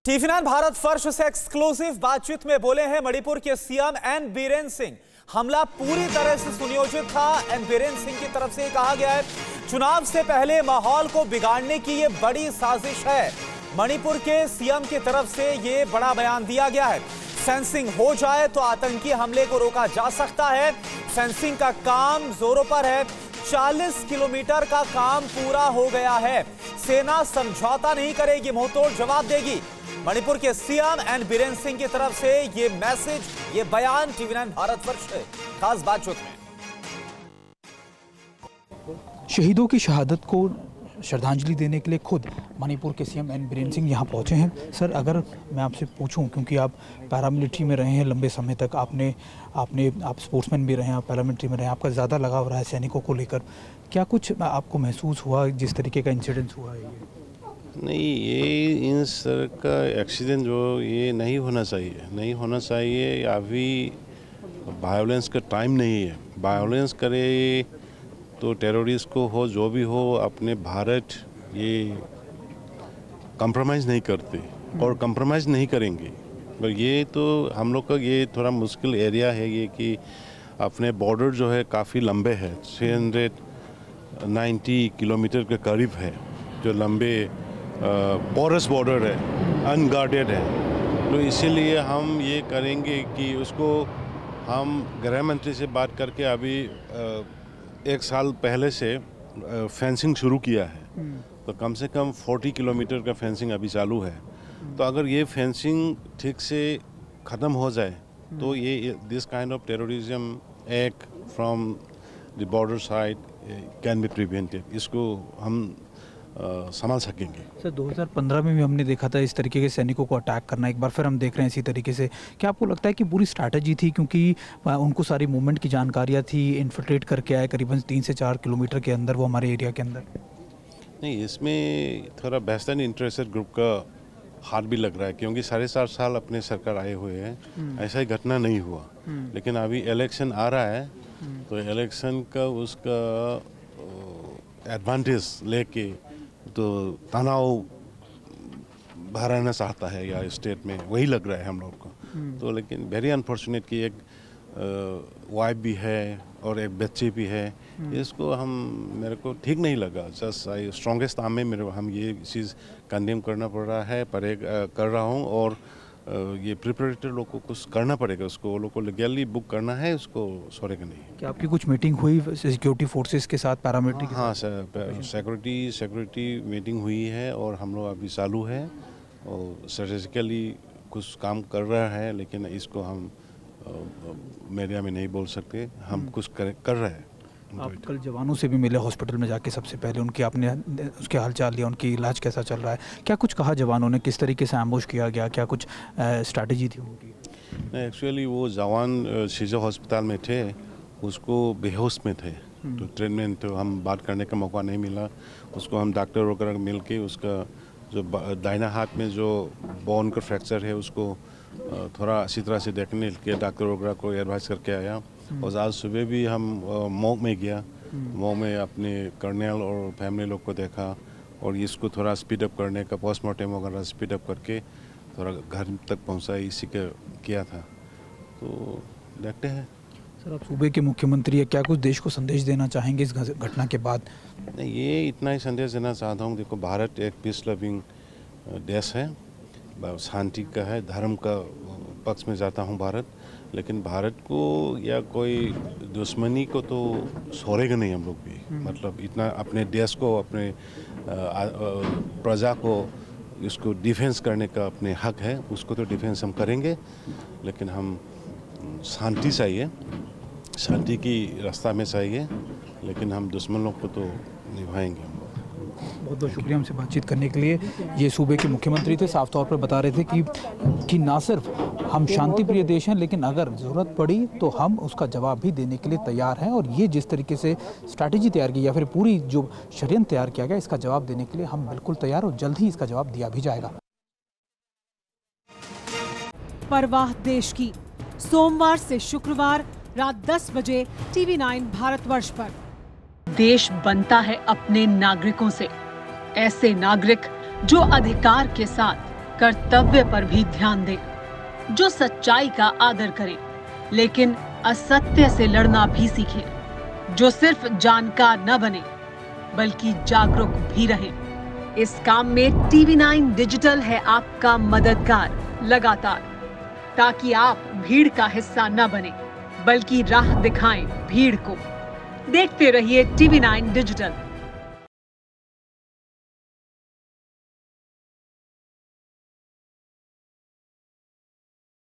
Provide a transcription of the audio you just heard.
TV9 Bharat फर्श से exclusive बातचीत में बोले हैं मणिपुर के सीएम एन बीरेन सिंह। हमला पूरी तरह से सुनियोजित था। एन बीरेन सिंह की तरफ से कहा गया है चुनाव से पहले माहौल को बिगाड़ने की ये बड़ी साजिश है। मणिपुर के सीएम की तरफ से ये बड़ा बयान दिया गया है। सेंसिंग हो जाए तो आतंकी हमले को रोका जा सकता है। सेंसिंग का काम जोरों पर है। 40 किलोमीटर का काम पूरा हो गया है। सेना समझौता नहीं करेगी, मुंहतोड़ जवाब देगी। मणिपुर के सीएम एन बीरेन सिंह की तरफ से ये मैसेज, ये बयान TV9 भारत वर्ष खास बातचीत में। शहीदों की शहादत को श्रद्धांजलि देने के लिए खुद मणिपुर के सीएम एन बीरेन सिंह यहाँ पहुँचे हैं। सर, अगर मैं आपसे पूछूं, क्योंकि आप पैरामिलिट्री में रहे हैं लंबे समय तक, आप स्पोर्ट्समैन भी रहे हैं, आप पैरामिलिट्री में रहे हैं, आपका ज़्यादा लगाव रहा है सैनिकों को लेकर, क्या कुछ आपको महसूस हुआ जिस तरीके का इंसिडेंस हुआ है? ये नहीं, ये इस तरह का एक्सीडेंट जो ये नहीं होना चाहिए। अभी वायलेंस का टाइम नहीं है। वायलेंस करे तो टेररिस्ट को हो, जो भी हो, अपने भारत ये कंप्रोमाइज़ नहीं करते और कंप्रोमाइज़ नहीं करेंगे। पर ये तो हम लोग का ये थोड़ा मुश्किल एरिया है ये कि अपने बॉर्डर जो है काफ़ी लंबे है, 390 किलोमीटर के करीब है, जो लंबे पोरस बॉर्डर है, अनगार्डेड है। तो इसीलिए हम ये करेंगे कि उसको हम गृह मंत्री से बात करके अभी 1 साल पहले से फेंसिंग शुरू किया है। तो कम से कम 40 किलोमीटर का फेंसिंग अभी चालू है। तो अगर ये फेंसिंग ठीक से ख़त्म हो जाए तो ये this kind of terrorism act from the border side can be prevented. इसको हम संभाल सकेंगे। सर, 2015 में भी हमने देखा था इस तरीके के सैनिकों को अटैक करना। एक बार फिर हम देख रहे हैं इसी तरीके से। क्या आपको लगता है कि पूरी स्ट्रैटेजी थी, क्योंकि उनको सारी मूवमेंट की जानकारियाँ थी, इन्फिल्ट्रेट करके आए करीबन 3 से 4 किलोमीटर के अंदर वो हमारे एरिया के अंदर? नहीं, इसमें थोड़ा वेस्टर्न इंटरेस्टेड ग्रुप का हाथ भी लग रहा है, क्योंकि 7.5 साल अपने सरकार आए हुए हैं, ऐसा ही घटना नहीं हुआ। लेकिन अभी इलेक्शन आ रहा है तो इलेक्शन का उसका एडवांटेज लेके तो तनाव भराना चाहता है या स्टेट में, वही लग रहा है हम लोग को। तो लेकिन वेरी अनफॉर्चुनेट कि एक वाइफ भी है और एक बच्चे भी है। इसको मेरे को ठीक नहीं लगा। जस्ट स्ट्रॉन्गेस्ट आर्म में हम ये चीज़ कंडेम करना पड़ रहा है, कर रहा हूँ। और ये प्रिपरेटरी लोग को कुछ करना पड़ेगा, उसको वो लोग को लीगली बुक करना है, उसको छोड़ेगा नहीं। क्या आपकी कुछ मीटिंग हुई सिक्योरिटी फोर्सेस के साथ, पैरामिलिट्री? हाँ सर, सिक्योरिटी मीटिंग हुई है और हम लोग अभी चालू है और स्ट्रेटेजिकली कुछ काम कर रहा है, लेकिन इसको हम मीडिया में नहीं बोल सकते। हम कुछ कर रहे हैं। आप कल जवानों से भी मिले हॉस्पिटल में जाके, सबसे पहले उनकी आपने उसके हालचाल लिया, उनकी इलाज कैसा चल रहा है, क्या कुछ कहा जवानों ने, किस तरीके से एम्बुश किया गया, क्या कुछ स्ट्रैटेजी थी उनकी? एक्चुअली वो जवान सीजो हॉस्पिटल में थे, उसको बेहोश में थे। तो ट्रीटमेंट तो हम बात करने का मौका नहीं मिला। उसको हम डॉक्टर वगैरह मिल के उसका जो दाहिना हाथ में जो बोन का फ्रैक्चर है उसको थोड़ा अच्छी तरह से देखने के डॉक्टर वगैरह को एडवाइस करके आया। और आज सुबह भी हम मऊ में गया, मऊ में अपने कर्नल और फैमिली लोग को देखा और इसको थोड़ा स्पीड अप करने का, पोस्टमार्टम वगैरह स्पीड अप करके थोड़ा घर तक पहुंचा, इसी का किया था। तो देखते हैं। सर, आप सूबे के मुख्यमंत्री है, क्या कुछ देश को संदेश देना चाहेंगे इस घटना के बाद? नहीं, ये इतना ही संदेश देना चाहता हूँ। देखो, भारत एक पीस लविंग देश है, शांति का है, धर्म का पक्ष में जाता हूँ भारत। लेकिन भारत को या कोई दुश्मनी को तो छोड़ेगा नहीं हम लोग भी। मतलब इतना अपने देश को, अपने प्रजा को, इसको डिफेंस करने का अपने हक है, उसको तो डिफेंस हम करेंगे। लेकिन हम शांति चाहिए, शांति की रास्ता में चाहिए, लेकिन हम दुश्मनों को तो निभाएंगे। बहुत बहुत शुक्रिया हमसे बातचीत करने के लिए। ये सूबे के मुख्यमंत्री थे, साफ तौर पर बता रहे थे कि ना सिर्फ हम शांति प्रिय देश हैं, लेकिन अगर ज़रूरत पड़ी तो हम उसका जवाब भी देने के लिए तैयार हैं। और ये जिस तरीके से स्ट्रैटेजी तैयार की या फिर पूरी जो षड्यंत्र तैयार किया गया, इसका जवाब देने के लिए हम बिल्कुल तैयार, और जल्द ही इसका जवाब दिया भी जाएगा। परवाह देश की, सोमवार से शुक्रवार रात 10 बजे TV9 भारतवर्ष पर। देश बनता है अपने नागरिकों से, ऐसे नागरिक जो अधिकार के साथ कर्तव्य पर भी ध्यान दें, जो सच्चाई का आदर करे लेकिन असत्य से लड़ना भी सीखे, जो सिर्फ जानकार न बने बल्कि जागरूक भी रहे। इस काम में TV9 डिजिटल है आपका मददगार लगातार, ताकि आप भीड़ का हिस्सा न बने बल्कि राह दिखाएं भीड़ को। देखते रहिए TV9 डिजिटल।